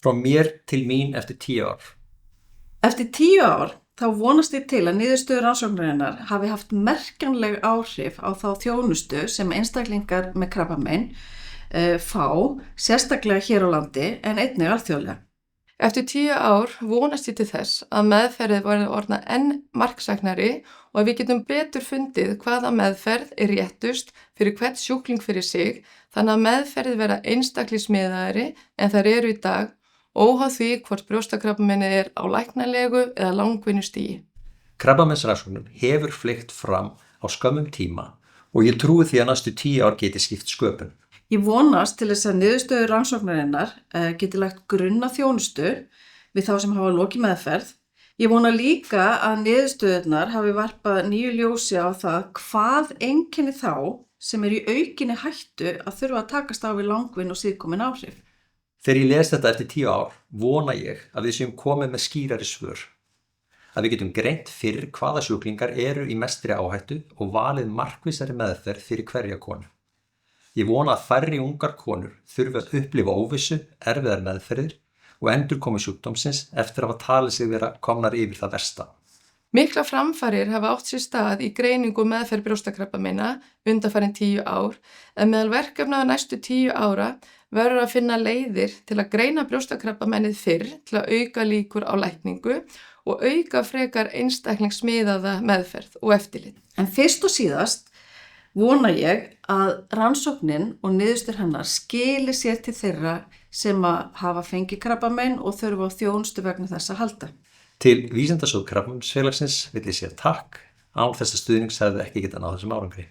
Frá mér til mín eftir 10 ár. Eftir 10 ár þá vonast ég til að niðurstöður rannsóknarinnar hafi haft merkjanleg áhrif á þá þjónustu sem einstaklingar með krabbamein fá, sérstaklega hér á landi en einnig alþjóðlega. Eftir 10 ár vonast ég til þess að meðferðið verði orðna enn marksæknari og að við getum betur fundið hvaða meðferð er réttust fyrir hvert sjúkling fyrir sig, þannig að meðferðið verða einstaklingsmiðaðri en þær eru í dag, óháð því hvort brjóstakrabbameinið er á læknanlegu eða langvinnu stigi. Krabbameinsrannsóknum hefur fleygt fram á skömmum tíma og ég trúi því að næstu 10 ár geti skipt sköpun. Ég vonast til þess að niðurstöður rannsóknarinnar geti lagt grunn að þjónustu við þá sem hafa lokið meðferð. Ég vona líka að niðurstöðurnar hafi varpað nýju ljósi á það hvað einkenni þá sem er í aukinni hættu að þurfa að takast á við langvinn og síðkomin áhrif. Þegar ég les þetta eftir 10 ár vona ég að við séum komið með skýrari svör. Að við getum greint fyrir hvaða sjúklingar eru í mestri áhættu og valið markvissari meðferð fyrir hverja konu. Ég vona að færri ungar konur þurfi að upplifa óvissu, erfiðar meðferðir og endurkomu sjúkdómsins eftir að hafa talið sig vera komnar yfir það versta. Mikla framfarir hafa átt sér stað í greiningu og meðferð brjóstakrabbameina undanfarin 10 ár, en meðal verkefna á næstu 10 ára verður að finna leiðir til að greina brjóstakrabbameinið fyrr til að auka líkur á lækningu og auka frekar einstaklingsmiðaða meðferð og eftirlit. En fyrst og síðast vona ég að rannsóknin og niðurstöður hennar skili sér til þeirra sem að hafa fengið krabbamein og þurfa á þjónustu vegna þess að halda. Til Vísindasjóðs Krabbameinsfélagsins vill ég segja takk, án þessa stuðnings hefði ekki getað náð þessum árangri.